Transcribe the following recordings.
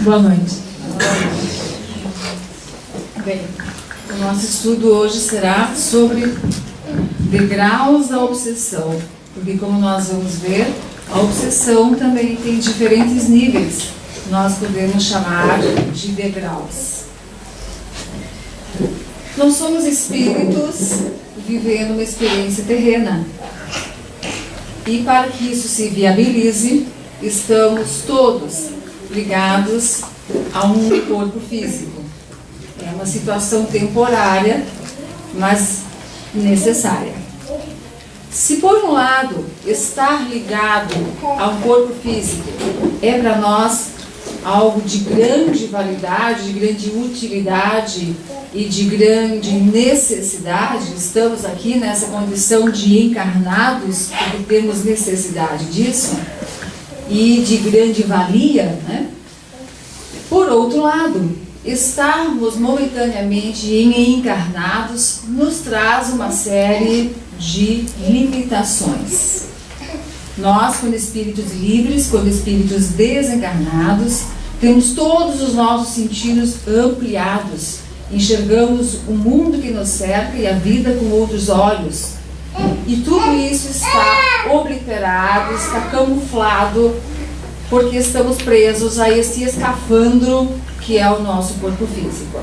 Boa noite. Bem, o nosso estudo hoje será sobre degraus da obsessão, porque como nós vamos ver, a obsessão também tem diferentes níveis, nós podemos chamar de degraus. Nós somos espíritos vivendo uma experiência terrena, e para que isso se viabilize, estamos todos ligados a um corpo físico. É uma situação temporária, mas necessária. Se por um lado, estar ligado a um corpo físico é para nós algo de grande validade, de grande utilidade e de grande necessidade, estamos aqui nessa condição de encarnados, porque temos necessidade disso, e de grande valia, né? Por outro lado, estarmos momentaneamente encarnados nos traz uma série de limitações. Nós, quando espíritos livres, quando espíritos desencarnados, temos todos os nossos sentidos ampliados, enxergamos o mundo que nos cerca e a vida com outros olhos. E tudo isso está obliterado, está camuflado, porque estamos presos a esse escafandro que é o nosso corpo físico.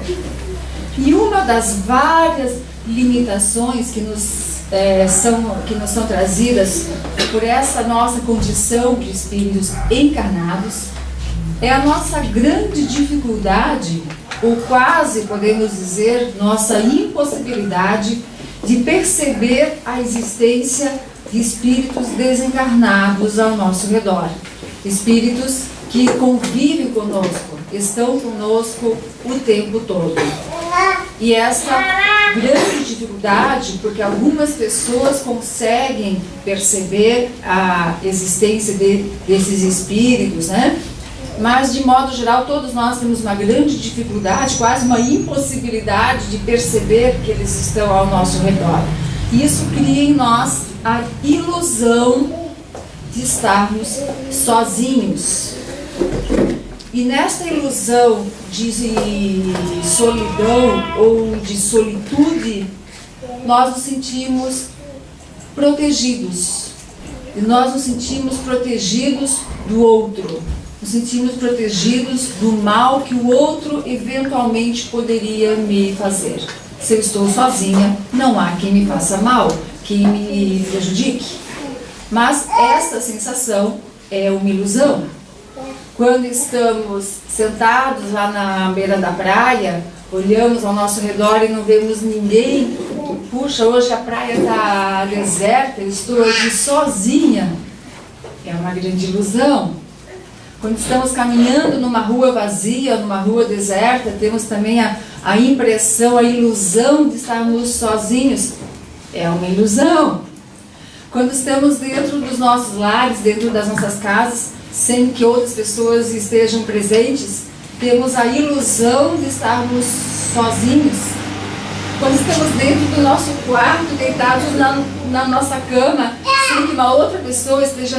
E uma das várias limitações que nos são trazidas por essa nossa condição de espíritos encarnados é a nossa grande dificuldade, ou quase podemos dizer, nossa impossibilidade de perceber a existência de espíritos desencarnados ao nosso redor. Espíritos que convivem conosco, estão conosco o tempo todo. E essa grande dificuldade, porque algumas pessoas conseguem perceber a existência desses espíritos, né? Mas, de modo geral, todos nós temos uma grande dificuldade, quase uma impossibilidade de perceber que eles estão ao nosso redor. E isso cria em nós a ilusão de estarmos sozinhos. E nesta ilusão de solidão ou de solitude, nós nos sentimos protegidos. E nós nos sentimos protegidos do outro. Nos sentimos protegidos do mal que o outro eventualmente poderia me fazer. Se eu estou sozinha, não há quem me faça mal, quem me prejudique. Mas essa sensação é uma ilusão. Quando estamos sentados lá na beira da praia, olhamos ao nosso redor e não vemos ninguém, puxa, hoje a praia está deserta, eu estou aqui sozinha, é uma grande ilusão. Quando estamos caminhando numa rua vazia, numa rua deserta, temos também a impressão, a ilusão de estarmos sozinhos, é uma ilusão. Quando estamos dentro dos nossos lares, dentro das nossas casas, sem que outras pessoas estejam presentes, temos a ilusão de estarmos sozinhos. Quando estamos dentro do nosso quarto, deitados na nossa cama, sem que uma outra pessoa esteja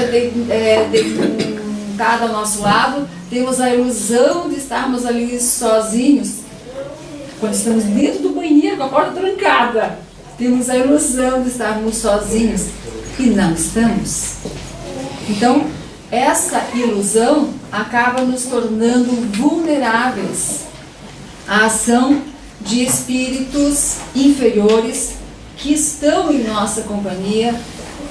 deitada ao nosso lado, temos a ilusão de estarmos ali sozinhos. Quando estamos dentro do banheiro com a porta trancada, temos a ilusão de estarmos sozinhos. E não estamos. Então, essa ilusão acaba nos tornando vulneráveis à ação de espíritos inferiores que estão em nossa companhia,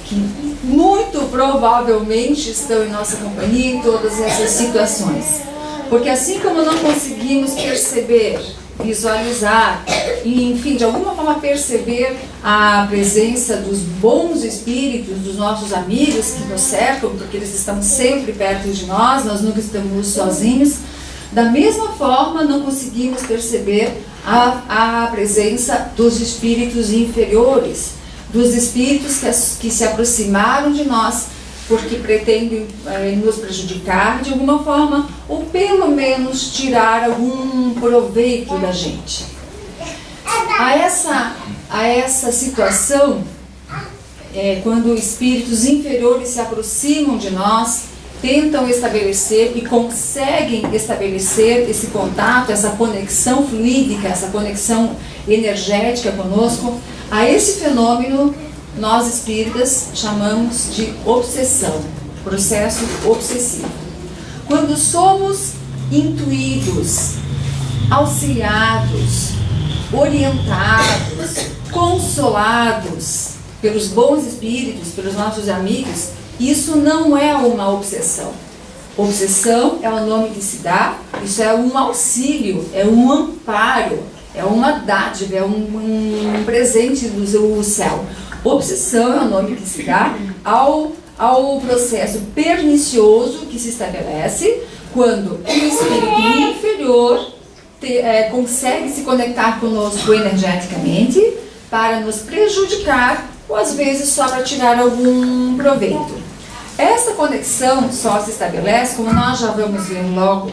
que muito provavelmente estão em nossa companhia em todas essas situações. Porque assim como não conseguimos perceber, visualizar e, enfim, de alguma forma perceber a presença dos bons espíritos, dos nossos amigos que nos cercam, porque eles estão sempre perto de nós, nós nunca estamos sozinhos, da mesma forma não conseguimos perceber a presença dos espíritos inferiores, dos espíritos que se aproximaram de nós porque pretendem nos prejudicar de alguma forma, ou pelo menos tirar algum proveito da gente. A essa situação, quando espíritos inferiores se aproximam de nós, tentam estabelecer e conseguem estabelecer esse contato, essa conexão fluídica, essa conexão energética conosco, a esse fenômeno nós espíritas chamamos de obsessão, processo obsessivo. Quando somos intuídos, auxiliados, orientados, consolados pelos bons espíritos, pelos nossos amigos, isso não é uma obsessão. Obsessão é o nome que se dá, isso é um auxílio, é um amparo, é uma dádiva, é um presente do céu. Obsessão é o nome que se dá ao processo pernicioso que se estabelece quando um espírito inferior consegue se conectar conosco energeticamente para nos prejudicar ou às vezes só para tirar algum proveito. Essa conexão só se estabelece, como nós já vamos ver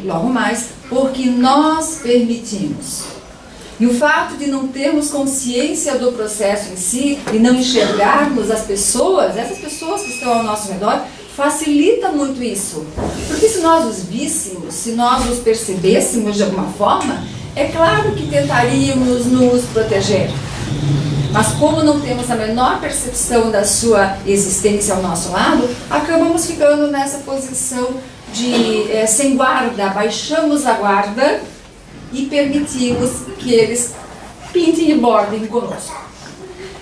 logo mais, porque nós permitimos. E o fato de não termos consciência do processo em si e não enxergarmos as pessoas, essas pessoas que estão ao nosso redor, facilita muito isso. Porque se nós os víssemos, se nós os percebêssemos de alguma forma, é claro que tentaríamos nos proteger. Mas como não temos a menor percepção da sua existência ao nosso lado, acabamos ficando nessa posição de sem guarda, baixamos a guarda e permitimos que eles pintem e bordem conosco.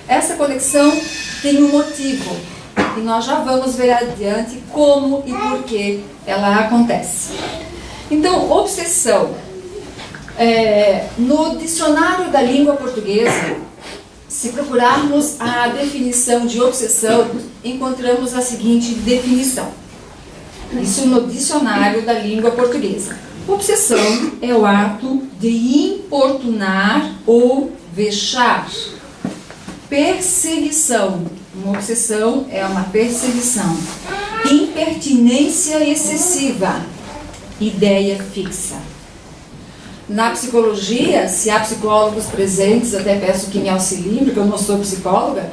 Essa conexão tem um motivo, e nós já vamos ver adiante como e por que ela acontece. Então, obsessão. No dicionário da língua portuguesa, se procurarmos a definição de obsessão, encontramos a seguinte definição. Isso no dicionário da língua portuguesa. Obsessão é o ato de importunar ou vexar. Perseguição. Uma obsessão é uma perseguição. Impertinência excessiva. Ideia fixa. Na psicologia, se há psicólogos presentes, até peço que me auxiliem, porque eu não sou psicóloga.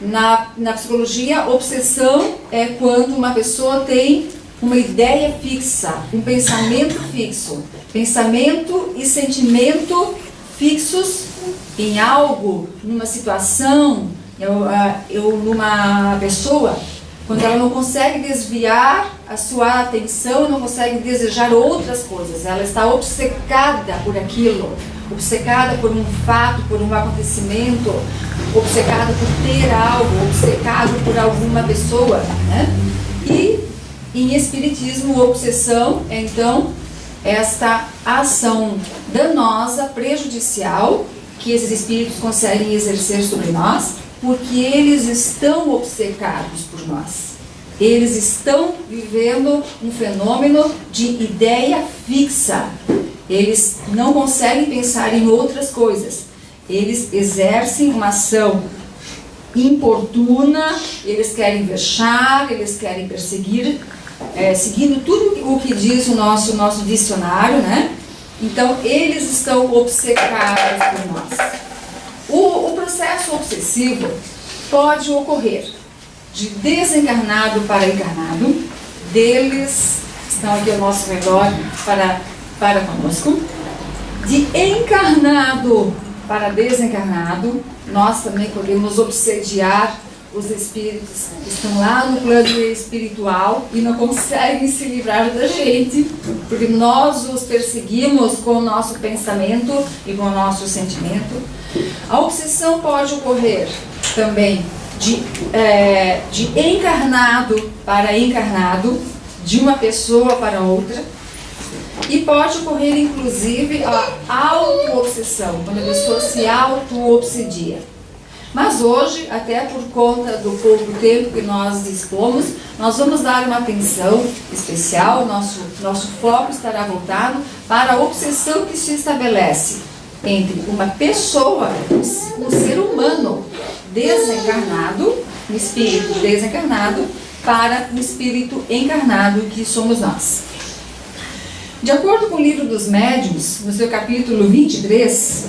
Na psicologia, obsessão é quando uma pessoa tem uma ideia fixa, um pensamento fixo. Pensamento e sentimento fixos em algo, numa situação, numa pessoa, quando ela não consegue desviar a sua atenção, não consegue desejar outras coisas, ela está obcecada por aquilo, obcecada por um fato, por um acontecimento, obcecada por ter algo, obcecado por alguma pessoa, né? E em espiritismo, obsessão é então esta ação danosa, prejudicial, que esses espíritos conseguem exercer sobre nós, porque eles estão obcecados por nós. Eles estão vivendo um fenômeno de ideia fixa. Eles não conseguem pensar em outras coisas. Eles exercem uma ação importuna, eles querem vexar, eles querem perseguir, seguindo tudo o que diz o nosso dicionário, né? Então, eles estão obcecados por nós. O processo obsessivo pode ocorrer de desencarnado para encarnado, deles estão aqui ao nosso redor para conosco, de encarnado para desencarnado. Nós também podemos obsediar os espíritos que estão lá no plano espiritual e não conseguem se livrar da gente, porque nós os perseguimos com o nosso pensamento e com o nosso sentimento. A obsessão pode ocorrer também de encarnado para encarnado, de uma pessoa para outra, e pode ocorrer inclusive a auto-obsessão, quando a pessoa se auto-obsedia. Mas hoje, até por conta do pouco tempo que nós dispomos, nós vamos dar uma atenção especial, nosso foco estará voltado para a obsessão que se estabelece entre uma pessoa, um ser humano desencarnado, um espírito desencarnado, para um espírito encarnado, que somos nós. De acordo com o Livro dos Médiuns, no seu capítulo 23,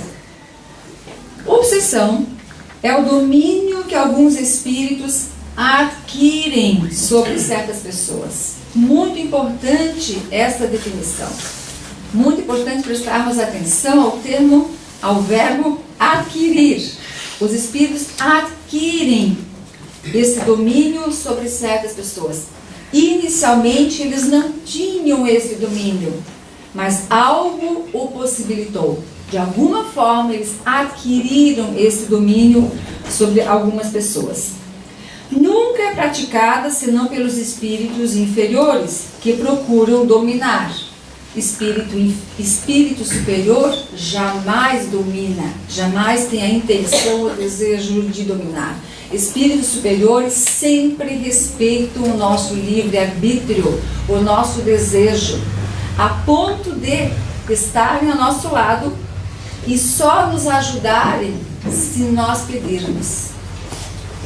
obsessão é o domínio que alguns espíritos adquirem sobre certas pessoas. Muito importante essa definição. Muito importante prestarmos atenção ao verbo adquirir. Os espíritos adquirem esse domínio sobre certas pessoas. Inicialmente eles não tinham esse domínio, mas algo o possibilitou. De alguma forma eles adquiriram esse domínio sobre algumas pessoas. Nunca é praticada senão pelos espíritos inferiores que procuram dominar. Espírito superior jamais domina, jamais tem a intenção ou desejo de dominar. Espíritos superiores sempre respeitam o nosso livre-arbítrio, o nosso desejo, a ponto de estarem ao nosso lado e só nos ajudarem se nós pedirmos.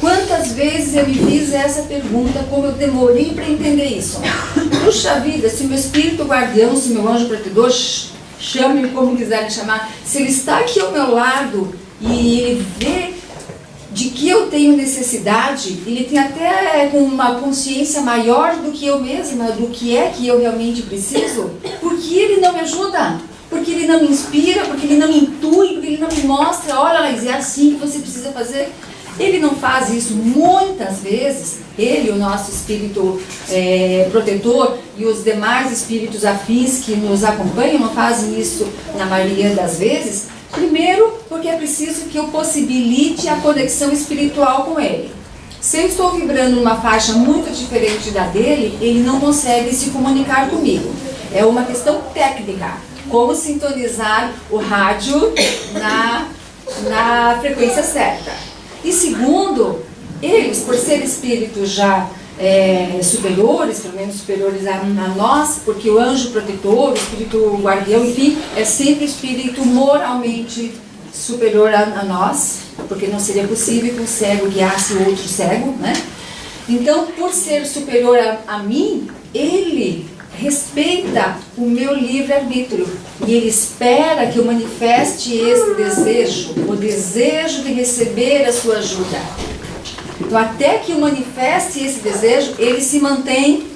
Quantas vezes eu me fiz essa pergunta, como eu demorei para entender isso. Puxa vida, se o meu espírito guardião, se o meu anjo protetor, chame-me como quiserem chamar, se ele está aqui ao meu lado e ele vê de que eu tenho necessidade, ele tem até uma consciência maior do que eu mesma, do que é que eu realmente preciso, por que ele não me ajuda? Porque ele não me inspira, porque ele não me intui, porque ele não me mostra, olha, Laís, é assim que você precisa fazer. Ele não faz isso muitas vezes, ele, o nosso espírito protetor e os demais espíritos afins que nos acompanham não fazem isso na maioria das vezes. Primeiro, porque é preciso que eu possibilite a conexão espiritual com ele. Se eu estou vibrando numa faixa muito diferente da dele, ele não consegue se comunicar comigo. É uma questão técnica, como sintonizar o rádio na frequência certa. E segundo, eles, por serem espíritos já superiores, pelo menos superiores a nós, porque o anjo protetor, o espírito guardião, enfim, é sempre espírito moralmente superior a nós, porque não seria possível que um cego guiasse o outro cego, né? Então, por ser superior a mim, ele respeita o meu livre-arbítrio e ele espera que eu manifeste esse desejo, o desejo de receber a sua ajuda. Então, até que eu manifeste esse desejo, ele se mantém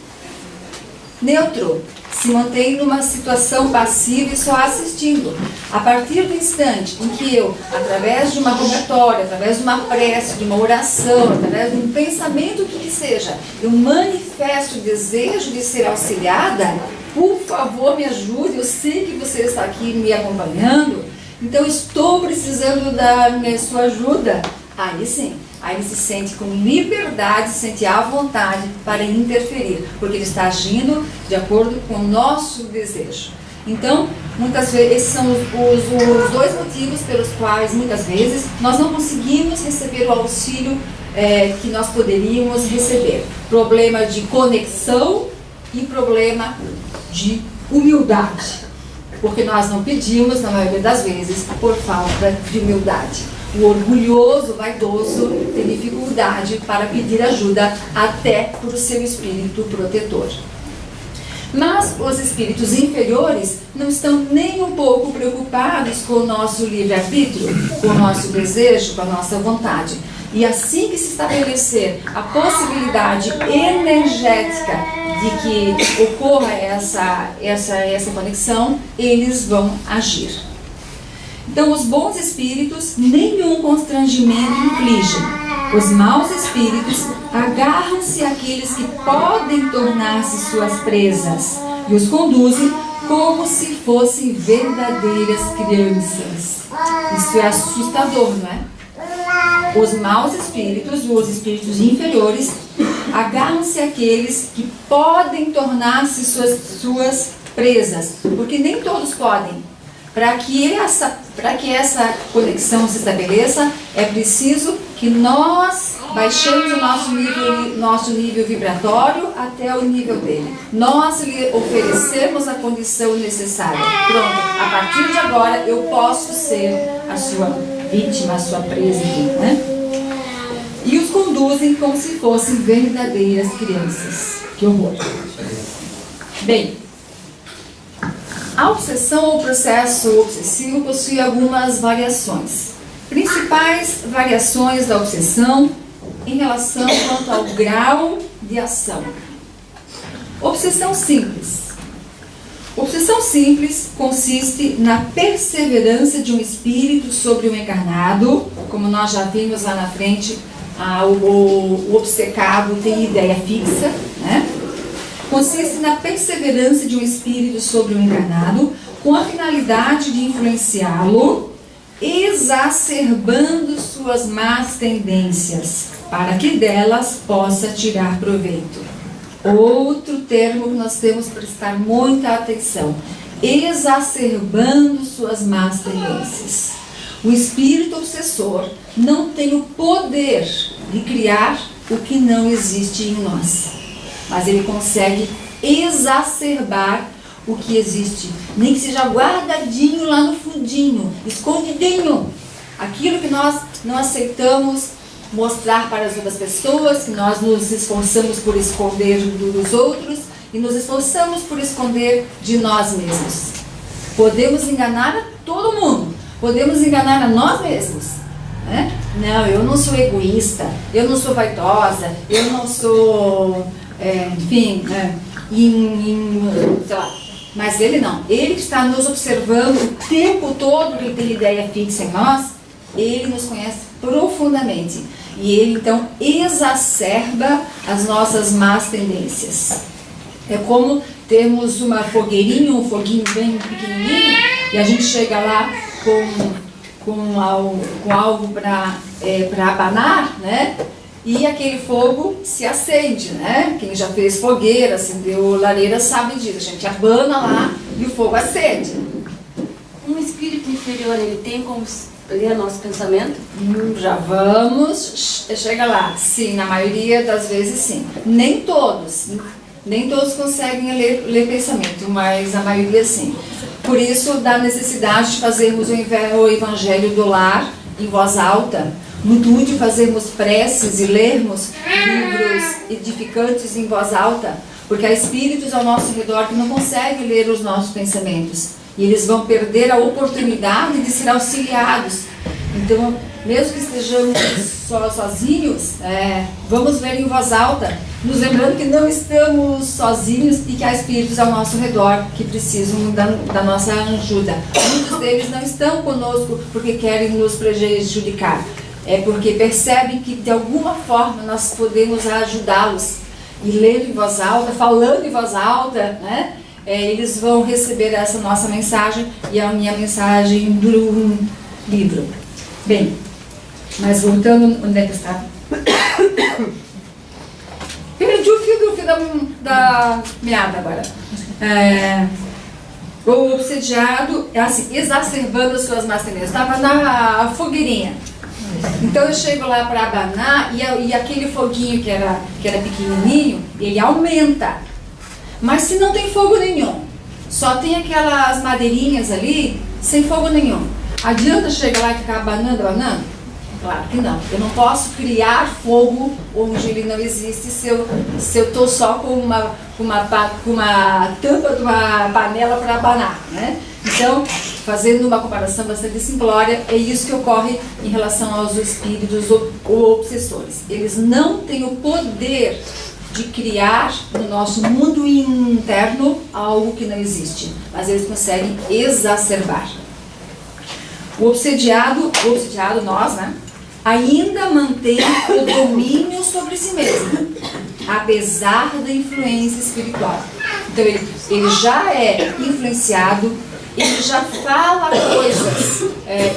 neutro, se mantém numa situação passiva e só assistindo. A partir do instante em que eu, através de uma rogatória, através de uma prece, de uma oração, através de um pensamento que seja, eu manifesto o desejo de ser auxiliada, por favor me ajude, eu sei que você está aqui me acompanhando, então estou precisando da sua ajuda. Aí sim, aí ele se sente com liberdade, se sente à vontade para interferir, porque ele está agindo de acordo com o nosso desejo. Então, muitas vezes, esses são os dois motivos pelos quais, muitas vezes, nós não conseguimos receber o auxílio que nós poderíamos receber. Problema de conexão e problema de humildade. Porque nós não pedimos, na maioria das vezes, por falta de humildade. O orgulhoso, vaidoso, tem dificuldade para pedir ajuda até por seu espírito protetor. Mas os espíritos inferiores não estão nem um pouco preocupados com o nosso livre-arbítrio, com o nosso desejo, com a nossa vontade. E assim que se estabelecer a possibilidade energética de que ocorra essa conexão, eles vão agir. Então, os bons espíritos nenhum constrangimento infligem. Os maus espíritos agarram-se àqueles que podem tornar-se suas presas e os conduzem como se fossem verdadeiras crianças. Isso é assustador, não é? Os maus espíritos, os espíritos inferiores, agarram-se àqueles que podem tornar-se suas presas, porque nem todos podem. Para que essa conexão se estabeleça, é preciso que nós baixemos o nosso nível vibratório até o nível dele. Nós lhe oferecemos a condição necessária. Pronto, a partir de agora eu posso ser a sua vítima, a sua presa, né? E os conduzem como se fossem verdadeiras crianças. Que horror. Bem, a obsessão ou processo obsessivo possui algumas variações. Principais variações da obsessão em relação quanto ao grau de ação. Obsessão simples. Obsessão simples consiste na perseverança de um espírito sobre o encarnado, como nós já vimos lá na frente, o obcecado tem ideia fixa, né? Consiste na perseverança de um espírito sobre o encarnado, com a finalidade de influenciá-lo, exacerbando suas más tendências, para que delas possa tirar proveito. Outro termo que nós temos que prestar muita atenção: exacerbando suas más tendências. O espírito obsessor não tem o poder de criar o que não existe em nós, mas ele consegue exacerbar o que existe, nem que seja guardadinho lá no fundinho, escondidinho. Aquilo que nós não aceitamos mostrar para as outras pessoas, que nós nos esforçamos por esconder dos outros e nos esforçamos por esconder de nós mesmos. Podemos enganar a todo mundo, podemos enganar a nós mesmos, né? Não, eu não sou egoísta, eu não sou vaidosa, eu não sou, enfim, sei lá. Mas ele não, ele que está nos observando o tempo todo, ele tem ideia fixa em nós, ele nos conhece profundamente. E ele então exacerba as nossas más tendências. É como termos uma fogueirinha, um foguinho bem pequenininho, e a gente chega lá com algo para abanar, né? E aquele fogo se acende, né? Quem já fez fogueira, acendeu lareira, sabe disso. A gente abana lá e o fogo acende. Um espírito inferior, ele tem como ler nosso pensamento? Já vamos, chega lá. Sim, na maioria das vezes sim. Nem todos conseguem ler pensamento, mas a maioria sim. Por isso, da necessidade de fazermos o Evangelho do Lar em voz alta, muito útil fazermos preces e lermos livros edificantes em voz alta, porque há espíritos ao nosso redor que não conseguem ler os nossos pensamentos, e eles vão perder a oportunidade de ser auxiliados. Então, mesmo que estejamos sozinhos, vamos ler em voz alta, nos lembrando que não estamos sozinhos e que há espíritos ao nosso redor que precisam da nossa ajuda. Muitos deles não estão conosco porque querem nos prejudicar, é porque percebem que de alguma forma nós podemos ajudá-los. E lendo em voz alta, falando em voz alta, né? Eles vão receber essa nossa mensagem e a minha mensagem do livro. Bem, mas voltando, onde é que está? Perdi o fio da meada agora. O obsediado, assim, exacerbando as suas más tendências. Estava na fogueirinha. Então eu chego lá para abanar e aquele foguinho que era pequenininho, ele aumenta. Mas se não tem fogo nenhum, só tem aquelas madeirinhas ali, sem fogo nenhum, adianta chegar lá e ficar abanando? Claro que não. Eu não posso criar fogo onde ele não existe se eu estou só com uma tampa de uma panela para abanar, né? Então, fazendo uma comparação bastante simplória, é isso que ocorre em relação aos espíritos obsessores. Eles não têm o poder de criar no nosso mundo interno algo que não existe, mas eles conseguem exacerbar. O obsediado, nós, né, ainda mantém o domínio sobre si mesmo, apesar da influência espiritual. Então ele já é influenciado, ele já fala coisas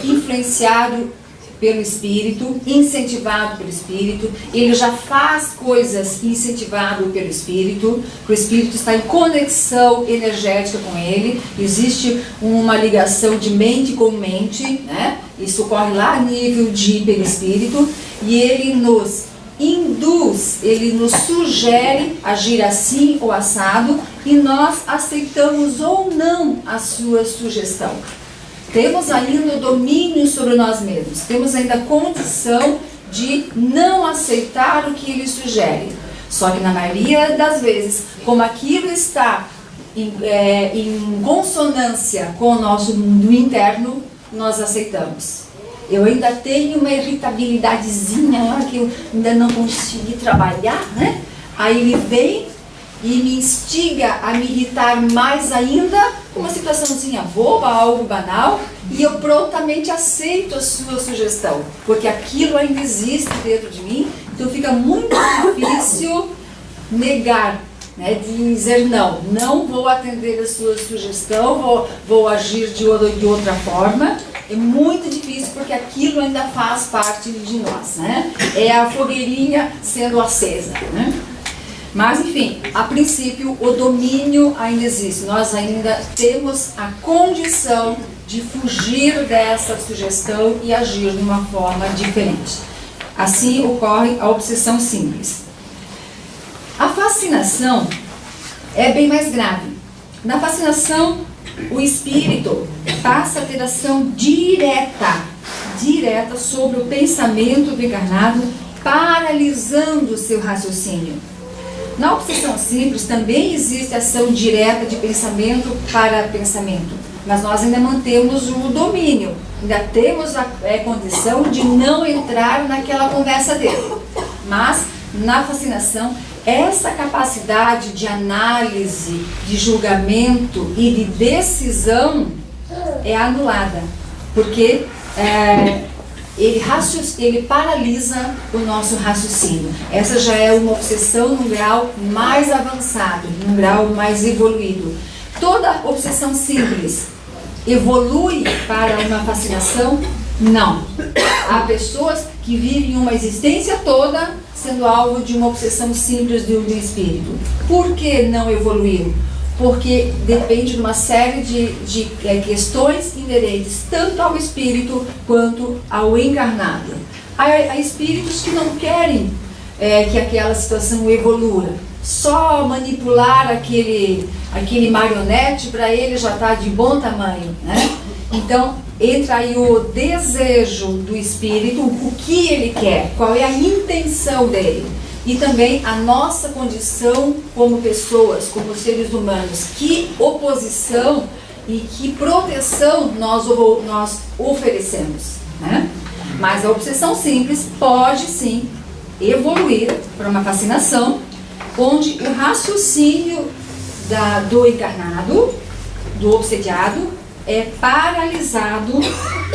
influenciado pelo Espírito, incentivado pelo Espírito, ele já faz coisas incentivado pelo Espírito, o Espírito está em conexão energética com ele, existe uma ligação de mente com mente, né? Isso ocorre lá a nível de perispírito, e ele nos induz, ele nos sugere agir assim ou assado, e nós aceitamos ou não a sua sugestão. Temos ainda o domínio sobre nós mesmos, temos ainda a condição de não aceitar o que ele sugere. Só que na maioria das vezes, como aquilo está em consonância com o nosso mundo interno, nós aceitamos. eu ainda tenho uma irritabilidadezinha lá que eu ainda não consegui trabalhar, né? Aí ele vem e me instiga a me irritar mais ainda com uma situaçãozinha boba, algo banal, e eu prontamente aceito a sua sugestão, porque aquilo ainda existe dentro de mim, então fica muito difícil negar, né, dizer não vou atender a sua sugestão, vou agir de outra forma. É muito difícil porque aquilo ainda faz parte de nós, né? É a fogueirinha sendo acesa, né? Mas enfim, a princípio o domínio ainda existe, nós ainda temos a condição de fugir dessa sugestão e agir de uma forma diferente. Assim ocorre a obsessão simples. A fascinação é bem mais grave. Na fascinação, o espírito passa a ter ação direta sobre o pensamento do encarnado, paralisando o seu raciocínio. Na obsessão simples também existe ação direta de pensamento para pensamento, mas nós ainda mantemos o domínio, ainda temos a condição de não entrar naquela conversa dele. Mas na fascinação, essa capacidade de análise, de julgamento e de decisão é anulada, porque ele paralisa o nosso raciocínio. Essa já é uma obsessão num grau mais avançado, num grau mais evoluído. Toda obsessão simples evolui para uma fascinação? Não. Há pessoas que vivem uma existência toda sendo alvo de uma obsessão simples do espírito. Por que não evoluiu? Porque depende de uma série de questões inerentes tanto ao espírito quanto ao encarnado. Há espíritos que não querem que aquela situação evolua. Só manipular aquele marionete para ele já está de bom tamanho, né? Então entra aí o desejo do espírito, o que ele quer, qual é a intenção dele. E também a nossa condição como pessoas, como seres humanos, que oposição e que proteção nós oferecemos, né? Mas a obsessão simples pode sim evoluir para uma fascinação, onde o raciocínio do encarnado, do obsediado, é paralisado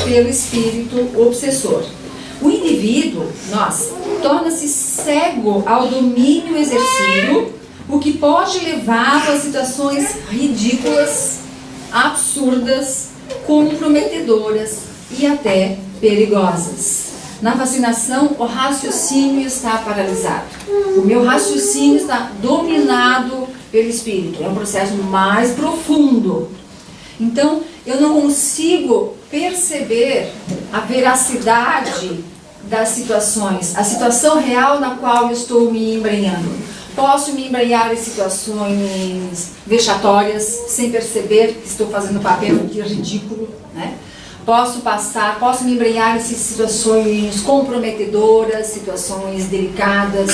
pelo espírito obsessor. O indivíduo, torna-se cego ao domínio exercido, o que pode levá-lo a situações ridículas, absurdas, comprometedoras e até perigosas. Na fascinação, o raciocínio está paralisado. O meu raciocínio está dominado pelo espírito. É um processo mais profundo. Então, eu não consigo perceber a veracidade das situações, a situação real na qual eu estou me embrenhando. Posso me embrenhar em situações vexatórias, sem perceber que estou fazendo papel de ridículo, né? Posso me embrenhar em situações comprometedoras, situações delicadas.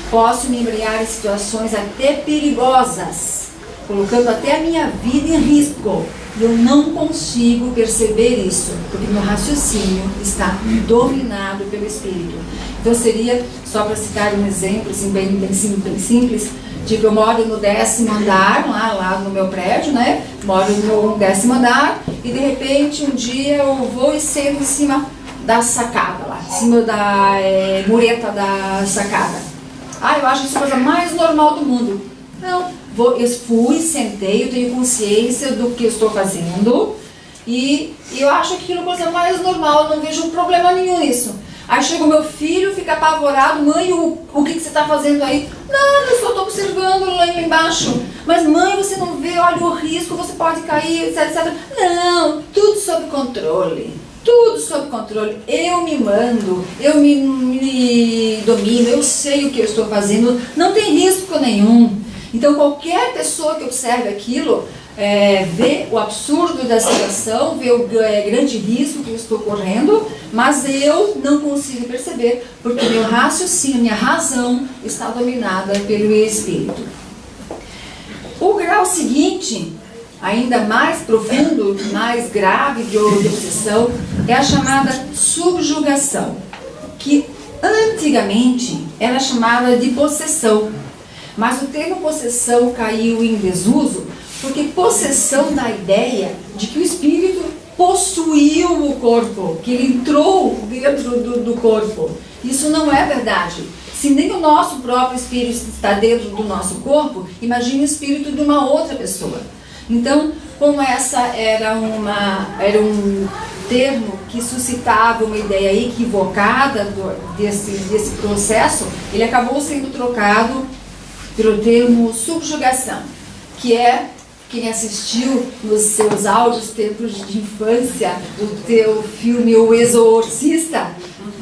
Posso me embrenhar em situações até perigosas, colocando até a minha vida em risco. E eu não consigo perceber isso, porque meu raciocínio está dominado pelo espírito. Então seria, só para citar um exemplo assim, bem simples, de que eu moro no 10º andar, lá no meu prédio, né? Moro no 10º andar e de repente um dia eu vou e sento em cima da sacada lá, em cima da mureta da sacada. Eu acho isso a coisa mais normal do mundo. Não, eu fui, sentei, eu tenho consciência do que eu estou fazendo e eu acho aquilo a coisa mais normal, eu não vejo problema nenhum nisso. Aí chega o meu filho, fica apavorado: mãe, o que você está fazendo aí? Não, eu só estou observando lá embaixo. Mas mãe, você não vê, olha o risco, você pode cair, etc, etc. Não, tudo sob controle. Tudo sob controle. Eu me mando, eu me domino, eu sei o que eu estou fazendo, não tem risco nenhum. Então qualquer pessoa que observe aquilo, vê o absurdo da situação, vê o grande risco que eu estou correndo, mas eu não consigo perceber, porque meu raciocínio, minha razão está dominada pelo espírito. O grau seguinte ainda mais profundo, mais grave de obsessão, é a chamada subjugação, que antigamente era chamada de possessão. Mas o termo possessão caiu em desuso porque possessão dá a ideia de que o espírito possuiu o corpo, que ele entrou dentro do corpo. Isso não é verdade. Se nem o nosso próprio espírito está dentro do nosso corpo, imagine o espírito de uma outra pessoa. Então, como essa era um termo que suscitava uma ideia equivocada desse processo, ele acabou sendo trocado pelo termo subjugação, que é, quem assistiu nos seus áudios tempos de infância, o teu filme O Exorcista,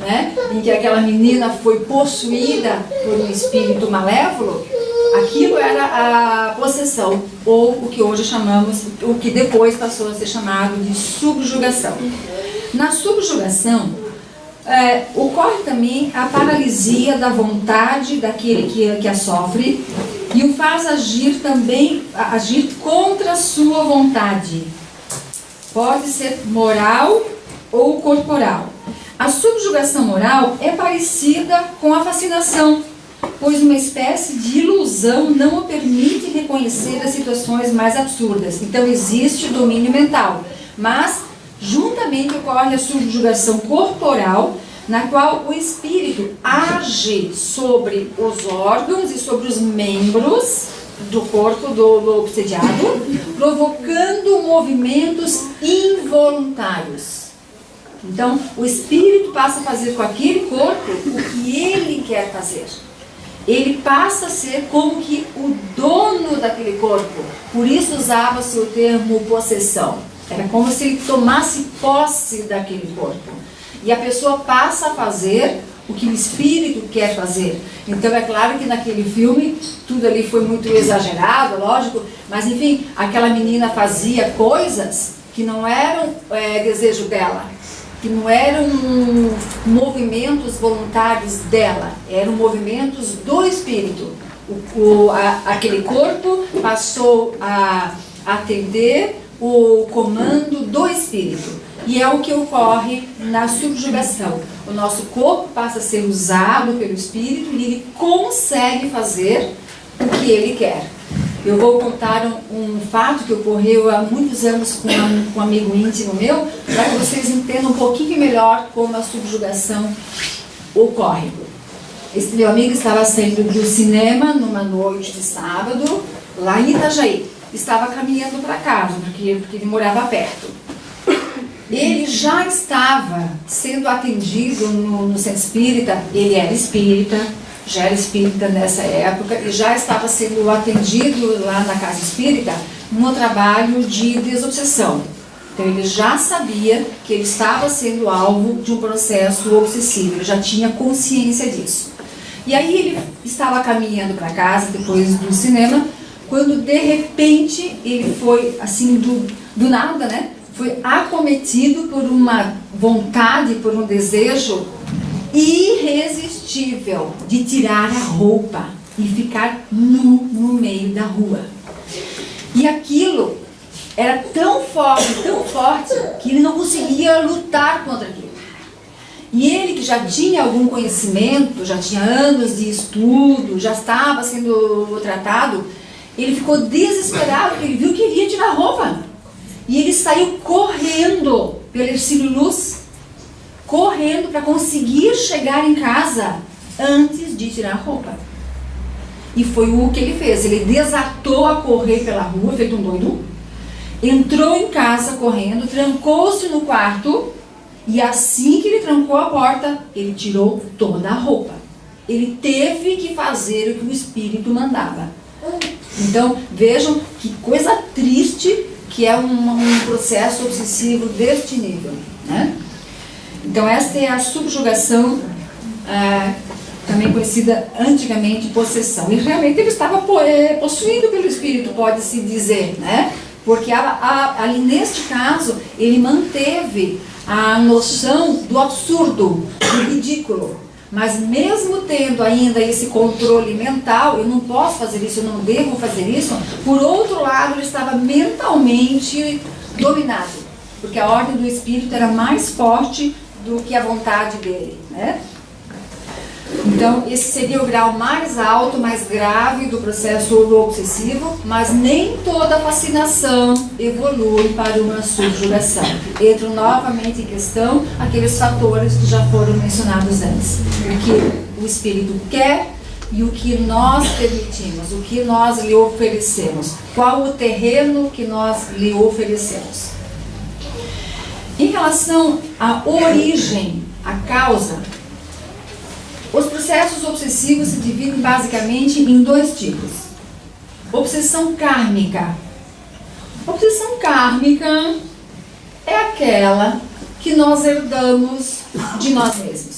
né, em que aquela menina foi possuída por um espírito malévolo, aquilo era a possessão, ou o que hoje chamamos, o que depois passou a ser chamado de subjugação. Na subjugação, ocorre também a paralisia da vontade daquele que a sofre e o faz agir contra a sua vontade. Pode ser moral ou corporal. A subjugação moral é parecida com a fascinação, pois uma espécie de ilusão não o permite reconhecer as situações mais absurdas. Então existe domínio mental, mas juntamente ocorre a subjugação corporal, na qual o espírito age sobre os órgãos e sobre os membros do corpo do obsediado, provocando movimentos involuntários. Então, o espírito passa a fazer com aquele corpo o que ele quer fazer. Ele passa a ser como que o dono daquele corpo. Por isso usava-se o termo possessão. Era como se ele tomasse posse daquele corpo. E a pessoa passa a fazer o que o espírito quer fazer. Então é claro que naquele filme tudo ali foi muito exagerado, lógico, mas enfim, aquela menina fazia coisas que não eram desejo dela, que não eram movimentos voluntários dela, eram movimentos do espírito. Aquele corpo passou a atender o comando do espírito. E é o que ocorre na subjugação. O nosso corpo passa a ser usado pelo espírito e ele consegue fazer o que ele quer. Eu vou contar um fato que ocorreu há muitos anos com um amigo íntimo meu, para que vocês entendam um pouquinho melhor como a subjugação ocorre. Esse meu amigo estava saindo do cinema numa noite de sábado, lá em Itajaí. Estava caminhando para casa, porque ele morava perto. Ele já estava sendo atendido no centro espírita, ele era espírita, já era espírita nessa época, e já estava sendo atendido lá na casa espírita no trabalho de desobsessão. Então ele já sabia que ele estava sendo alvo de um processo obsessivo, ele já tinha consciência disso. E aí ele estava caminhando para casa depois do cinema, quando de repente ele foi assim do nada, né? Foi acometido por uma vontade, por um desejo irresistível de tirar a roupa e ficar nu no meio da rua. E aquilo era tão forte, que ele não conseguia lutar contra aquilo. E ele, que já tinha algum conhecimento, já tinha anos de estudo, já estava sendo tratado, ele ficou desesperado, porque ele viu que ele ia tirar a roupa. E ele saiu correndo pelo Ercílio Luz, correndo para conseguir chegar em casa antes de tirar a roupa. E foi o que ele fez. Ele desatou a correr pela rua, feito um doido, entrou em casa correndo, trancou-se no quarto, e assim que ele trancou a porta, ele tirou toda a roupa. Ele teve que fazer o que o espírito mandava. Então, vejam que coisa triste que é um processo obsessivo deste nível, né? Então esta é a subjugação, também conhecida antigamente possessão. E realmente ele estava possuído pelo espírito, pode-se dizer, né? Porque ali neste caso ele manteve a noção do absurdo, do ridículo, Mas mesmo tendo ainda esse controle mental, eu não posso fazer isso, eu não devo fazer isso, por outro lado, ele estava mentalmente dominado, porque a ordem do espírito era mais forte do que a vontade dele, né? Então, esse seria o grau mais alto, mais grave do processo obsessivo, mas nem toda fascinação evolui para uma subjugação. Entram novamente em questão aqueles fatores que já foram mencionados antes. O que o espírito quer e o que nós permitimos, o que nós lhe oferecemos. Qual o terreno que nós lhe oferecemos. Em relação à origem, à causa, os processos obsessivos se dividem basicamente em dois tipos. Obsessão kármica. Obsessão kármica é aquela que nós herdamos de nós mesmos.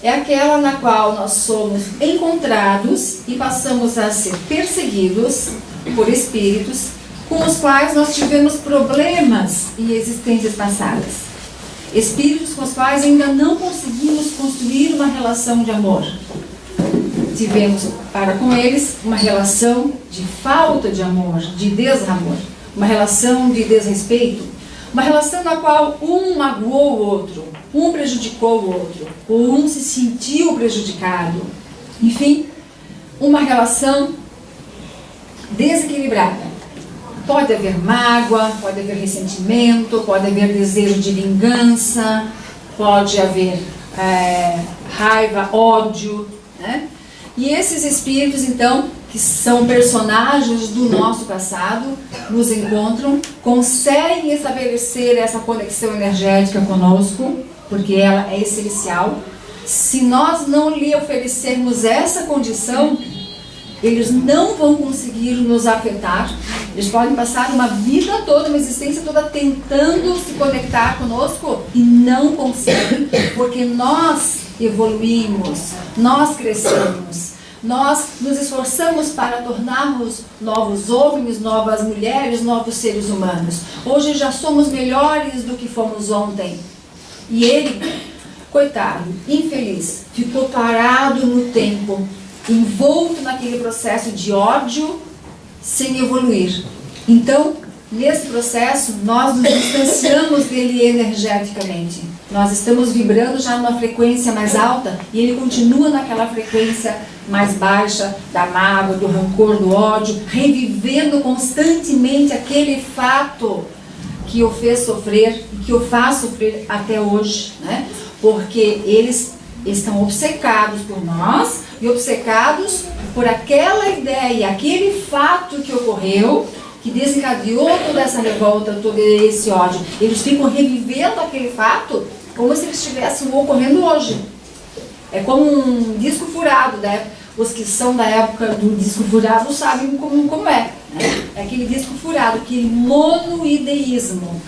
É aquela na qual nós somos encontrados e passamos a ser perseguidos por espíritos com os quais nós tivemos problemas em existências passadas. Espíritos com os quais ainda não conseguimos construir uma relação de amor. Tivemos para com eles uma relação de falta de amor, de desamor, uma relação de desrespeito, uma relação na qual um magoou o outro, um prejudicou o outro, ou um se sentiu prejudicado. Enfim, uma relação desequilibrada. Pode haver mágoa, pode haver ressentimento, pode haver desejo de vingança, pode haver raiva, ódio, né? E esses espíritos, então, que são personagens do nosso passado, nos encontram, conseguem estabelecer essa conexão energética conosco, porque ela é essencial. Se nós não lhe oferecermos essa condição, eles não vão conseguir nos afetar. Eles podem passar uma vida toda, uma existência toda tentando se conectar conosco e não conseguem, porque nós evoluímos, nós crescemos, nós nos esforçamos para tornarmos novos homens, novas mulheres, novos seres humanos. Hoje já somos melhores do que fomos ontem. E ele, coitado, infeliz, ficou parado no tempo, envolto naquele processo de ódio, sem evoluir. Então, nesse processo, nós nos distanciamos dele energeticamente. Nós estamos vibrando já numa frequência mais alta e ele continua naquela frequência mais baixa da mágoa, do rancor, do ódio, revivendo constantemente aquele fato que o fez sofrer e que o faz sofrer até hoje, né? Porque eles estão obcecados por nós e obcecados por aquela ideia, aquele fato que ocorreu, que desencadeou toda essa revolta, todo esse ódio. Eles ficam revivendo aquele fato como se ele estivesse ocorrendo hoje. É como um disco furado, né? Os que são da época do disco furado sabem como é, né? É aquele disco furado, aquele monoideísmo.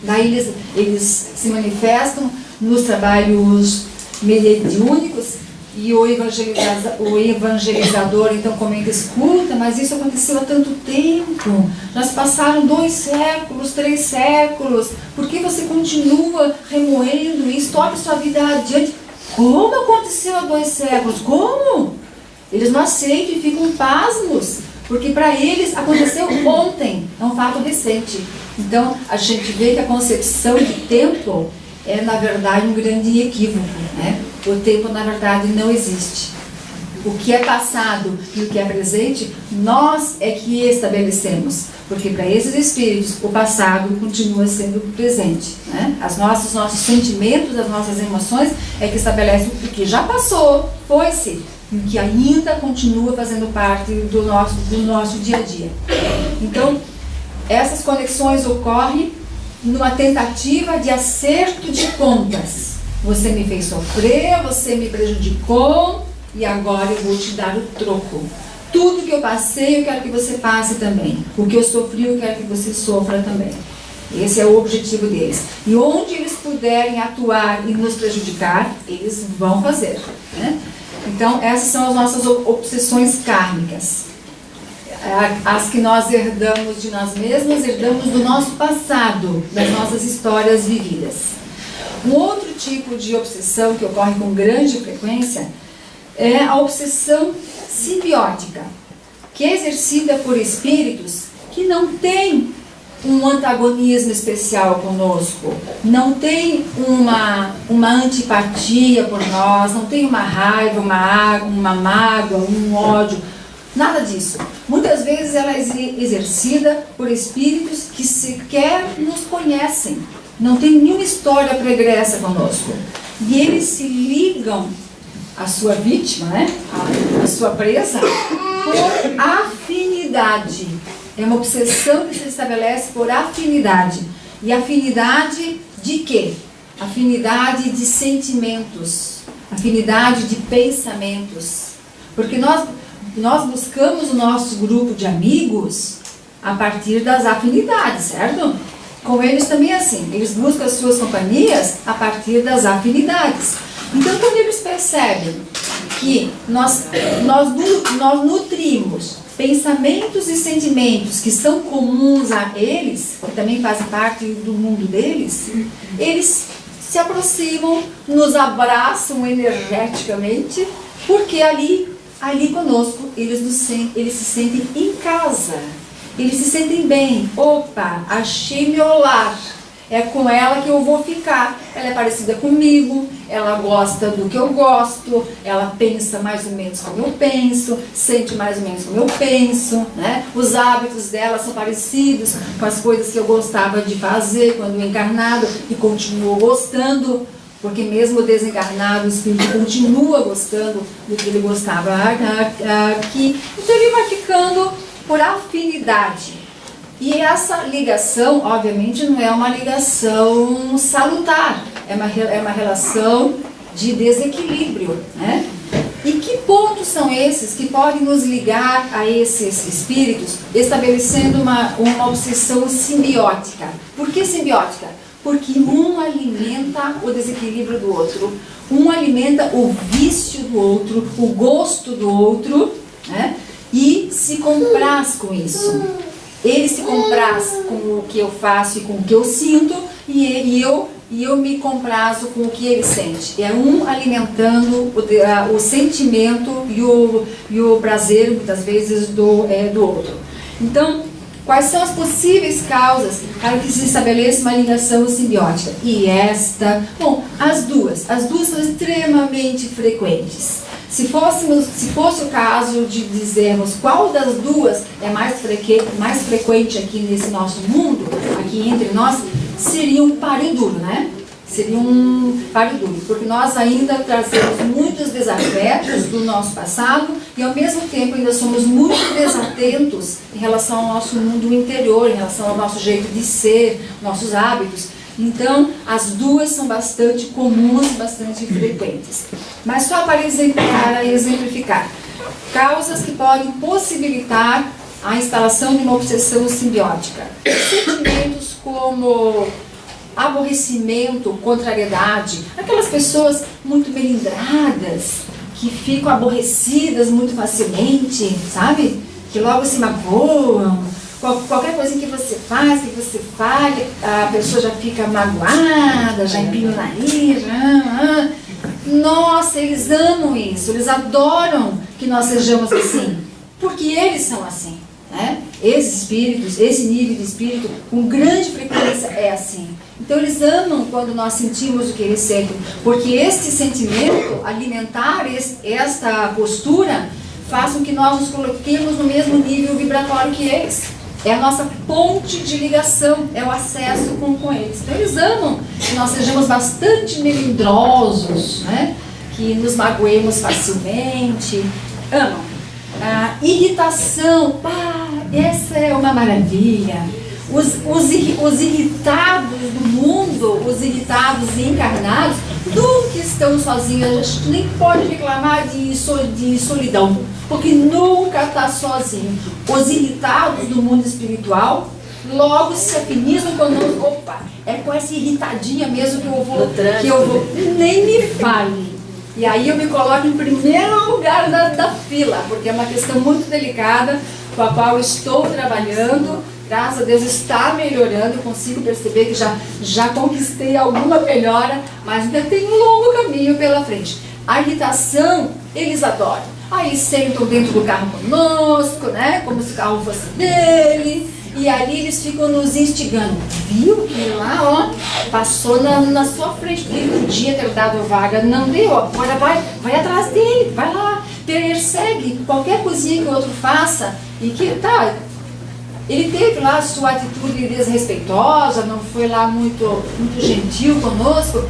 Daí eles se manifestam nos trabalhos mediúnicos e o evangelizador então comenta: escuta, mas isso aconteceu há tanto tempo, já se passaram 2 séculos, 3 séculos, por que você continua remoendo isso? Toque sua vida adiante. Como aconteceu há 2 séculos? Como? Eles não aceitam e ficam pasmos, porque para eles aconteceu ontem, é um fato recente. Então a gente vê que a concepção de tempo é, na verdade, um grande equívoco, né? O tempo, na verdade, não existe. O que é passado e o que é presente, nós é que estabelecemos. Porque para esses espíritos, o passado continua sendo presente, né? Os nossos sentimentos, as nossas emoções é que estabelecem o que já passou, foi-se, e o que ainda continua fazendo parte do nosso dia a dia. Então, essas conexões ocorrem numa tentativa de acerto de contas. Você me fez sofrer, você me prejudicou e agora eu vou te dar o troco. Tudo que eu passei eu quero que você passe também. O que eu sofri eu quero que você sofra também. Esse é o objetivo deles. E onde eles puderem atuar e nos prejudicar, eles vão fazer, né? Então essas são as nossas obsessões kármicas. As que nós herdamos de nós mesmos, herdamos do nosso passado, das nossas histórias vividas. Um outro tipo de obsessão que ocorre com grande frequência é a obsessão simbiótica, que é exercida por espíritos que não têm um antagonismo especial conosco, não tem uma antipatia por nós, não tem uma raiva, uma mágoa, um ódio, nada disso. Muitas vezes ela é exercida por espíritos que sequer nos conhecem, não tem nenhuma história pregressa conosco. E eles se ligam à sua vítima, né? À sua presa, por afinidade. É uma obsessão que se estabelece por afinidade. E afinidade de quê? Afinidade de sentimentos, afinidade de pensamentos. Porque nós buscamos o nosso grupo de amigos a partir das afinidades, certo? Com eles também é assim, eles buscam as suas companhias a partir das afinidades. Então, quando eles percebem que nós nutrimos pensamentos e sentimentos que são comuns a eles, que também fazem parte do mundo deles, eles se aproximam, nos abraçam energeticamente, porque ali conosco eles se sentem em casa, eles se sentem bem. Opa, achei meu lar, é com ela que eu vou ficar, ela é parecida comigo, ela gosta do que eu gosto, ela pensa mais ou menos como eu penso, sente mais ou menos como eu penso, né? Os hábitos dela são parecidos com as coisas que eu gostava de fazer quando encarnado e continuo gostando, porque mesmo desencarnado o espírito continua gostando do que ele gostava aqui. Então ele vai ficando por afinidade. E essa ligação, obviamente, não é uma ligação salutar, é uma relação de desequilíbrio, né? E que pontos são esses que podem nos ligar a esses espíritos, estabelecendo uma obsessão simbiótica? Por que simbiótica? Porque um alimenta o desequilíbrio do outro, um alimenta o vício do outro, o gosto do outro, né? E se compraz com isso. Ele se compraz com o que eu faço e com o que eu sinto, e eu me comprazo com o que ele sente. É um alimentando o sentimento e o prazer, muitas vezes, do outro. Então, quais são as possíveis causas para que se estabeleça uma ligação simbiótica? E as duas são extremamente frequentes. Se fosse o caso de dizermos qual das duas é mais frequente aqui nesse nosso mundo, aqui entre nós, seria um páreo duro, né? Seria um páreo duro, porque nós ainda trazemos muitos desafetos do nosso passado e ao mesmo tempo ainda somos muito desatentos em relação ao nosso mundo interior, em relação ao nosso jeito de ser, nossos hábitos. Então, as duas são bastante comuns, bastante frequentes. Mas só para exemplificar, causas que podem possibilitar a instalação de uma obsessão simbiótica. Sentimentos como aborrecimento, contrariedade, aquelas pessoas muito melindradas, que ficam aborrecidas muito facilmente, sabe? Que logo se magoam. Qualquer coisa que você faz, que você fale, a pessoa já fica magoada, já empina o nariz. Nossa, eles amam isso, eles adoram que nós sejamos assim, porque eles são assim, né? Esses espíritos, esse nível de espírito, com grande frequência é assim. Então eles amam quando nós sentimos o que eles sentem, porque este sentimento, alimentar esta postura, faz com que nós nos coloquemos no mesmo nível vibratório que eles. É a nossa ponte de ligação, é o acesso com eles. Então eles amam que nós sejamos bastante melindrosos, né? Que nos magoemos facilmente. Amam. Irritação, essa é uma maravilha. Os irritados do mundo, os irritados e encarnados, nunca estão sozinhos. A gente nem pode reclamar de solidão, porque nunca está sozinho. Os irritados do mundo espiritual logo se afinizam conosco. Opa, é com essa irritadinha mesmo que eu vou. Nem me fale. E aí eu me coloco em primeiro lugar da fila, porque é uma questão muito delicada com a qual estou trabalhando graças a Deus está melhorando, eu consigo perceber que já conquistei alguma melhora, mas ainda tem um longo caminho pela frente. A irritação, eles adoram. Aí sentam dentro do carro conosco, né? Como se o carro fosse dele. E ali eles ficam nos instigando. Viu que lá, ó, passou na sua frente. Ele podia ter dado vaga, não deu. Agora vai atrás dele, vai lá. Persegue qualquer coisinha que o outro faça. E que tá, ele teve lá a sua atitude desrespeitosa, não foi lá muito gentil conosco.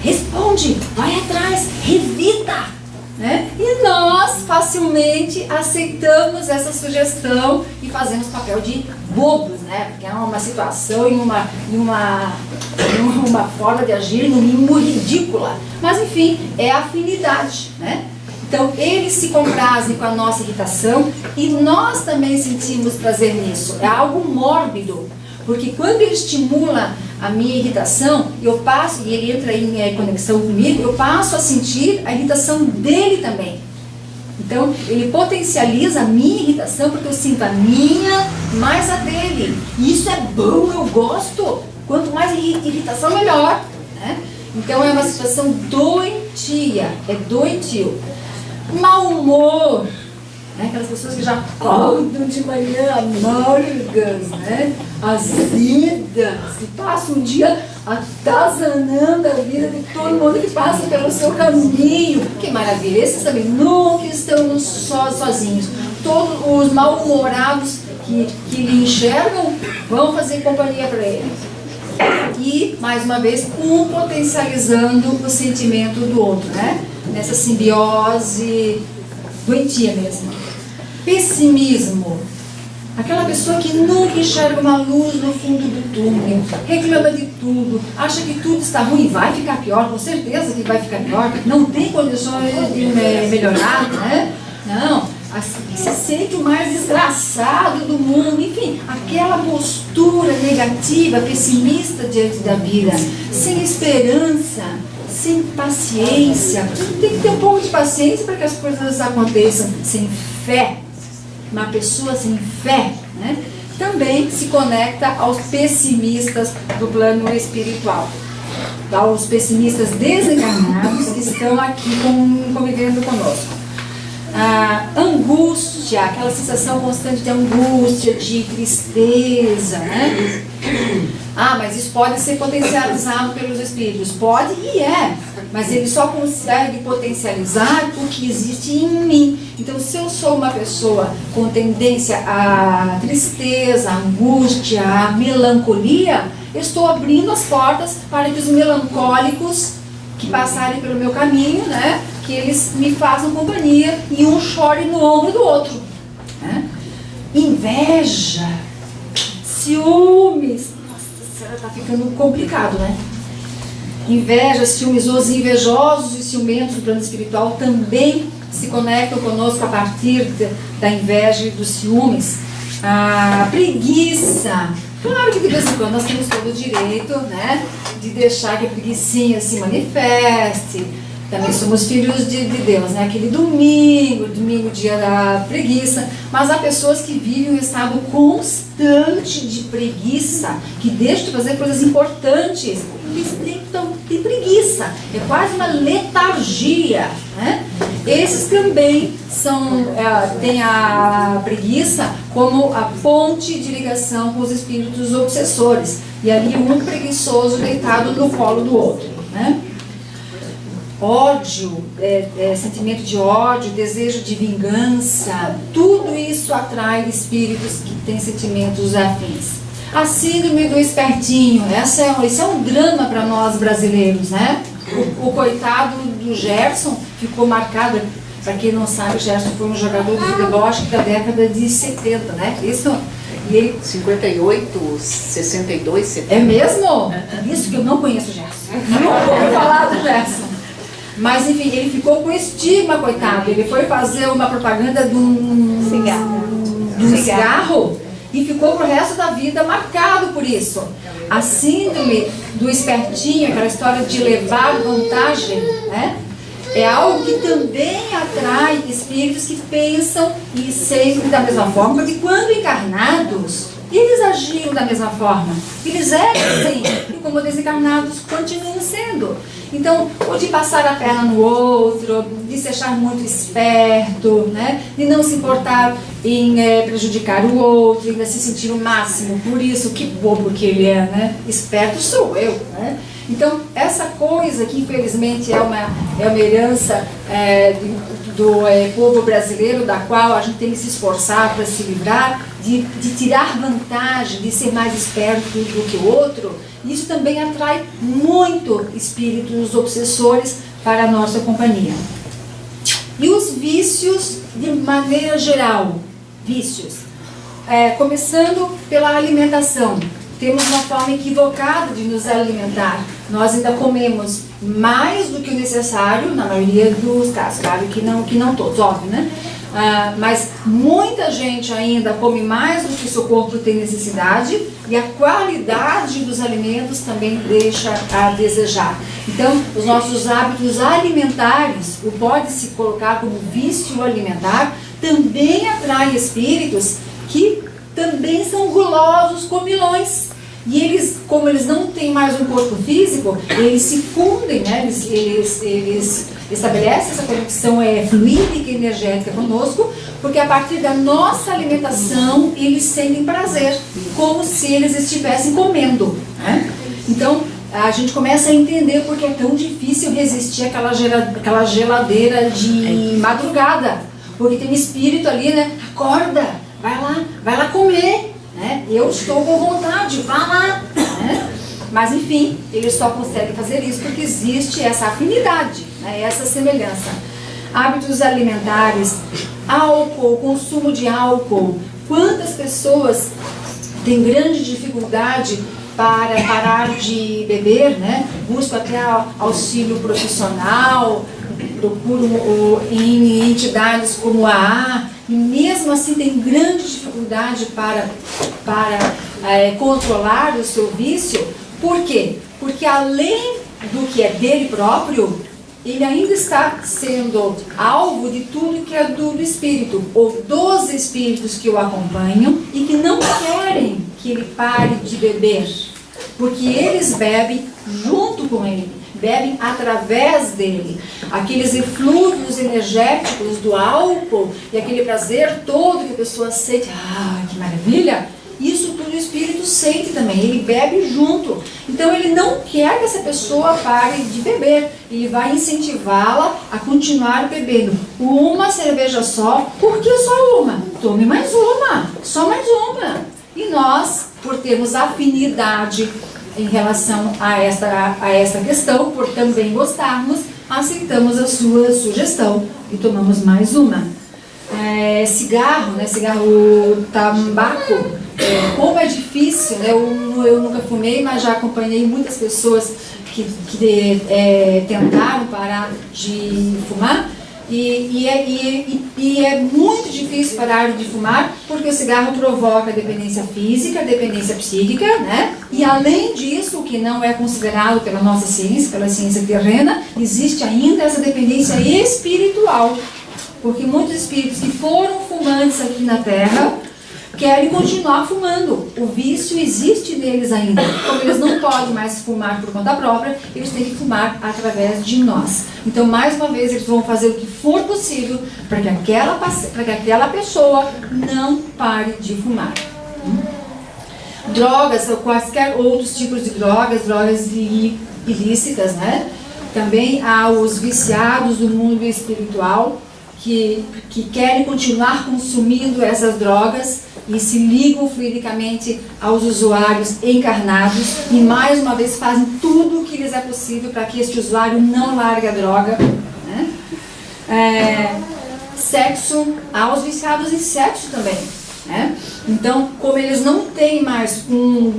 Responde, vai atrás, revida. Né? E nós facilmente aceitamos essa sugestão e fazemos papel de bobos, né? Porque é uma situação e uma forma de agir no mínimo ridícula. Mas enfim, é afinidade, né? Então eles se comprazem com a nossa irritação e nós também sentimos prazer nisso. É algo mórbido, porque quando ele estimula a minha irritação, eu passo, e ele entra em conexão comigo, eu passo a sentir a irritação dele também. Então, ele potencializa a minha irritação, porque eu sinto a minha mais a dele. E isso é bom, eu gosto. Quanto mais irritação, melhor. Né? Então, é uma situação doentia, é doentio. Mau humor. Aquelas pessoas que já acordam de manhã amargas, né? Azedas, que passam um dia atazanando a vida de todo mundo que passa pelo seu caminho. Que maravilha! Esses também nunca estão sozinhos. Todos os mal-humorados que lhe enxergam vão fazer companhia para ele. E, mais uma vez, um potencializando o sentimento do outro, né? Nessa simbiose doentia mesmo. Pessimismo. Aquela pessoa que nunca enxerga uma luz no fundo do túnel, reclama de tudo, acha que tudo está ruim, vai ficar pior, com certeza que vai ficar pior, não tem condições de melhorar, né? Não, assim, se sente o mais desgraçado do mundo, enfim, aquela postura negativa, pessimista diante da vida, sem esperança, sem paciência. Tem que ter um pouco de paciência para que as coisas aconteçam. Sem fé, uma pessoa sem fé, né, também se conecta aos pessimistas do plano espiritual, aos pessimistas desencarnados que estão aqui convivendo conosco. A angústia, aquela sensação constante de angústia, de tristeza, né? Ah, mas isso pode ser potencializado pelos espíritos. Pode e é, mas ele só consegue potencializar o que existe em mim. Então, se eu sou uma pessoa com tendência à tristeza, à angústia, à melancolia, eu estou abrindo as portas para que os melancólicos que passarem pelo meu caminho, né, que eles me façam companhia e um chore no ombro do outro. Né? Inveja, ciúmes. Está ficando complicado, né? Inveja, ciúmes, os invejosos e ciumentos do plano espiritual também se conectam conosco a partir da inveja e dos ciúmes. A preguiça. Claro que de vez em quando nós temos todo o direito, né, de deixar que a preguicinha se manifeste. Também somos filhos de Deus, né? Aquele domingo, dia da preguiça. Mas há pessoas que vivem um estado constante de preguiça, que deixam de fazer coisas importantes, porque tem preguiça. É quase uma letargia, né? Esses também têm a preguiça como a ponte de ligação com os espíritos obsessores. E ali um preguiçoso deitado no colo do outro, né? Ódio, sentimento de ódio, desejo de vingança, tudo isso atrai espíritos que têm sentimentos afins. A síndrome do espertinho, esse é um drama para nós brasileiros, né? O coitado do Gerson ficou marcado. Para quem não sabe, o Gerson foi um jogador de futebol, acho que da década de 70, né? Isso, e ele... 58, 62, 70. É mesmo? Isso que eu não conheço o Gerson. Não ouvi falar do Gerson. Mas enfim, ele ficou com estigma, coitado. Ele foi fazer uma propaganda de um cigarro e ficou pro resto da vida marcado por isso. A síndrome do espertinho, aquela história de levar vantagem, né? É algo que também atrai espíritos que pensam e sentem da mesma forma, porque quando encarnados, E eles agiam da mesma forma. Eles eram assim, e como desencarnados continuam sendo. Então, ou de passar a perna no outro, de se achar muito esperto, né? De não se importar em prejudicar o outro, ainda se sentir o máximo. Por isso, que bobo que ele é, né? Esperto sou eu, né? Então, essa coisa que infelizmente é uma herança do povo brasileiro, da qual a gente tem que se esforçar para se livrar, de tirar vantagem, de ser mais esperto do que o outro, isso também atrai muito espíritos obsessores para a nossa companhia. E os vícios, de maneira geral, vícios, começando pela alimentação. Temos uma forma equivocada de nos alimentar. Nós ainda comemos mais do que o necessário, na maioria dos casos, claro que não todos, óbvio, né? Mas muita gente ainda come mais do que o seu corpo tem necessidade, e a qualidade dos alimentos também deixa a desejar. Então, os nossos hábitos alimentares, o pode-se colocar como vício alimentar, também atrai espíritos que também são gulosos, comilões. E eles, como eles não têm mais um corpo físico, eles se fundem, né? Eles estabelecem essa conexão fluídica e energética conosco, porque a partir da nossa alimentação eles sentem prazer, como se eles estivessem comendo, né? Então, a gente começa a entender porque é tão difícil resistir àquela geladeira de madrugada, porque tem um espírito ali, né? Acorda, vai lá comer, né? Eu estou com vontade, vá lá, né? Mas enfim, eles só conseguem fazer isso porque existe essa afinidade, né? Essa semelhança. Hábitos alimentares, álcool, consumo de álcool. Quantas pessoas têm grande dificuldade para parar de beber, né? Buscam até auxílio profissional, procuram em entidades como a AA, e mesmo assim tem grande dificuldade para controlar o seu vício. Por quê? Porque além do que é dele próprio, ele ainda está sendo alvo de tudo que é do espírito, ou dos espíritos que o acompanham e que não querem que ele pare de beber, porque eles bebem junto com ele, bebem através dele. Aqueles eflúvios energéticos do álcool e aquele prazer todo que a pessoa sente, que maravilha, isso tudo o espírito sente também, ele bebe junto. Então ele não quer que essa pessoa pare de beber, ele vai incentivá-la a continuar bebendo. Uma cerveja só, por que só uma? Tome mais uma, só mais uma. E nós, por termos afinidade em relação a essa questão, por também gostarmos, aceitamos a sua sugestão e tomamos mais uma. Cigarro, né? Cigarro, tabaco, como é difícil, né? Eu nunca fumei, mas já acompanhei muitas pessoas que tentaram parar de fumar. E é muito difícil parar de fumar, porque o cigarro provoca dependência física, dependência psíquica, né? E além disso, o que não é considerado pela nossa ciência, pela ciência terrena, existe ainda essa dependência espiritual. Porque muitos espíritos que foram fumantes aqui na Terra querem continuar fumando. O vício existe neles ainda. Como eles não podem mais fumar por conta própria, eles têm que fumar através de nós. Então, mais uma vez, eles vão fazer o que for possível para que aquela pessoa não pare de fumar. Drogas, ou quaisquer outros tipos de drogas ilícitas, né? Também há os viciados do mundo espiritual, que querem continuar consumindo essas drogas e se ligam fluidicamente aos usuários encarnados e mais uma vez fazem tudo o que lhes é possível para que este usuário não largue a droga, né? Sexo, há os viciados em sexo também, né? Então, como eles não têm mais um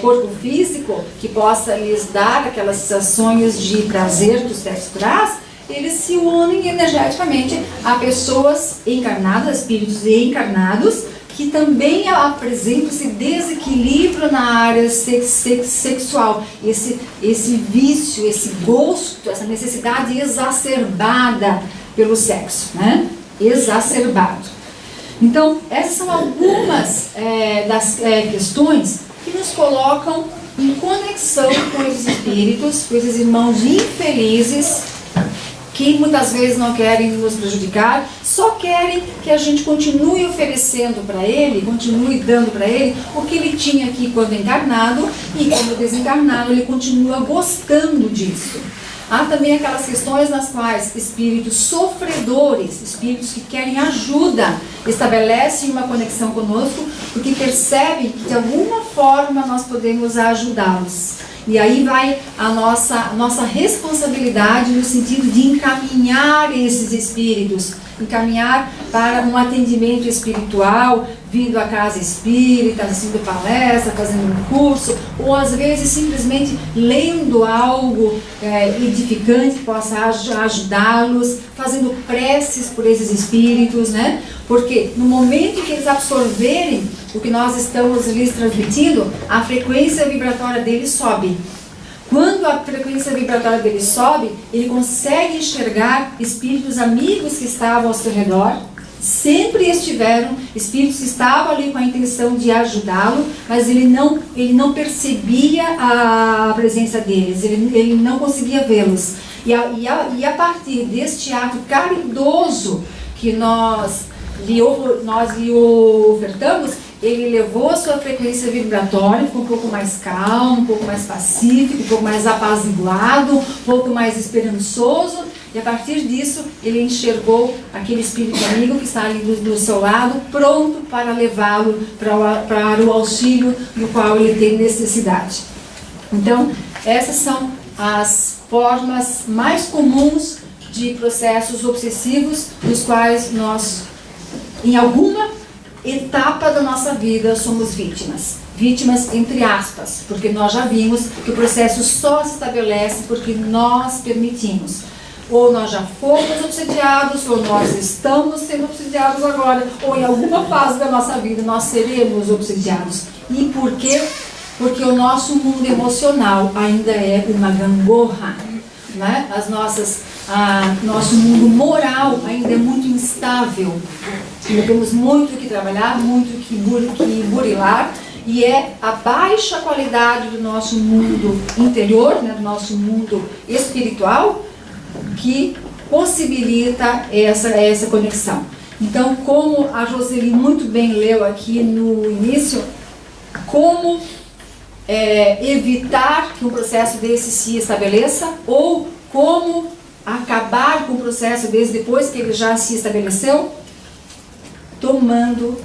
corpo físico que possa lhes dar aquelas sensações de prazer que o sexo traz, eles se unem energeticamente a pessoas encarnadas, espíritos encarnados, que também apresentam esse desequilíbrio na área sexual, esse vício, esse gosto, essa necessidade exacerbada pelo sexo, né? Exacerbado. Então, essas são algumas das questões que nos colocam em conexão com esses espíritos, com esses irmãos infelizes, que muitas vezes não querem nos prejudicar, só querem que a gente continue oferecendo para ele, continue dando para ele o que ele tinha aqui quando encarnado, e quando desencarnado ele continua gostando disso. Há também aquelas questões nas quais espíritos sofredores, espíritos que querem ajuda, estabelecem uma conexão conosco, porque percebem que de alguma forma nós podemos ajudá-los. E aí vai a nossa responsabilidade no sentido de encaminhar esses espíritos, encaminhar para um atendimento espiritual, vindo à casa espírita, assistindo palestra, fazendo um curso, ou às vezes simplesmente lendo algo edificante que possa ajudá-los, fazendo preces por esses espíritos, né? Porque no momento em que eles absorverem o que nós estamos lhes transmitindo, a frequência vibratória deles sobe. Quando a frequência vibratória dele sobe, ele consegue enxergar espíritos amigos que estavam ao seu redor, sempre estiveram, espíritos que estavam ali com a intenção de ajudá-lo, mas ele não percebia a presença deles, ele não conseguia vê-los. E a partir deste ato caridoso que nós lhe ofertamos, ele levou a sua frequência vibratória, ficou um pouco mais calmo, um pouco mais pacífico, um pouco mais apaziguado, um pouco mais esperançoso, e a partir disso ele enxergou aquele espírito amigo que está ali do seu lado, pronto para levá-lo para o auxílio do qual ele tem necessidade. Então, essas são as formas mais comuns de processos obsessivos, dos quais nós, em alguma etapa da nossa vida, somos vítimas. Vítimas entre aspas, porque nós já vimos que o processo só se estabelece porque nós permitimos. Ou nós já fomos obsediados, ou nós estamos sendo obsediados agora, ou em alguma fase da nossa vida nós seremos obsediados. E por quê? Porque o nosso mundo emocional ainda é uma gangorra, né? Nosso mundo moral ainda é muito instável. Ainda temos muito que trabalhar, muito que burilar, e é a baixa qualidade do nosso mundo interior, né, do nosso mundo espiritual, que possibilita essa conexão. Então, como a Roseli muito bem leu aqui no início, como evitar que um processo desse se estabeleça, ou como acabar com o processo desse depois que ele já se estabeleceu, tomando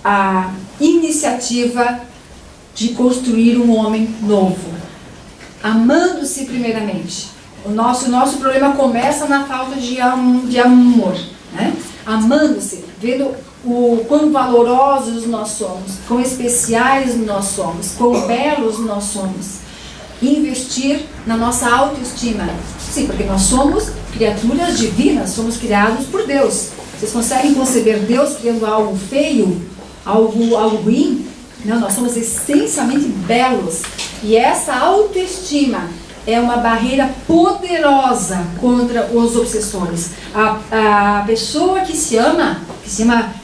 a iniciativa de construir um homem novo, amando-se primeiramente. O nosso problema começa na falta de amor, né? Amando-se, vendo o quão valorosos nós somos, quão especiais nós somos, quão belos nós somos. Investir na nossa autoestima. Sim, porque nós somos criaturas divinas, somos criados por Deus. Vocês conseguem conceber Deus criando algo feio, algo ruim? Não, nós somos essencialmente belos. E essa autoestima é uma barreira poderosa contra os obsessores. A pessoa que se ama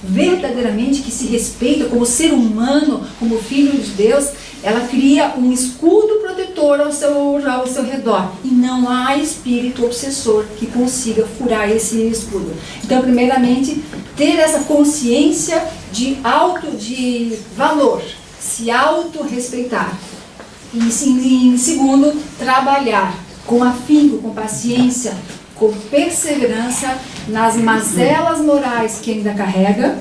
verdadeiramente, que se respeita como ser humano, como filho de Deus, ela cria um escudo protetor ao seu redor. E não há espírito obsessor que consiga furar esse escudo. Então, primeiramente, ter essa consciência de valor, se autorrespeitar. E em segundo, trabalhar com afinco, com paciência, com perseverança nas mazelas morais que ainda carrega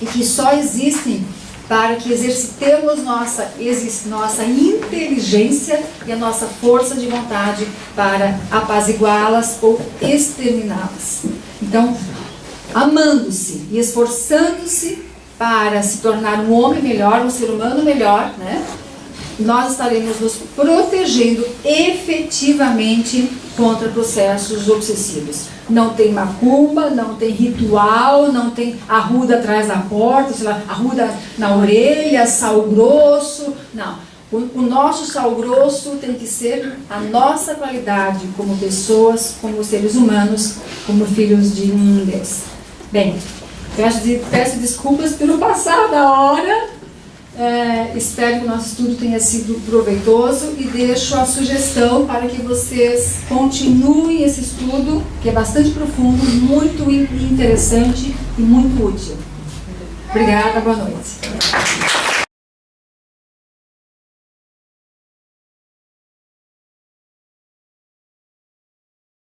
e que só existem para que exercitemos nossa inteligência e a nossa força de vontade para apaziguá-las ou exterminá-las. Então, amando-se e esforçando-se para se tornar um homem melhor, um ser humano melhor, né? Nós estaremos nos protegendo efetivamente contra processos obsessivos. Não tem macumba, não tem ritual, não tem arruda atrás da porta, sei lá, arruda na orelha, sal grosso, não. O nosso sal grosso tem que ser a nossa qualidade como pessoas, como seres humanos, como filhos de um Deus. Bem, Peço desculpas pelo passar da hora. Espero que o nosso estudo tenha sido proveitoso e deixo a sugestão para que vocês continuem esse estudo, que é bastante profundo, muito interessante e muito útil. Obrigada, boa noite.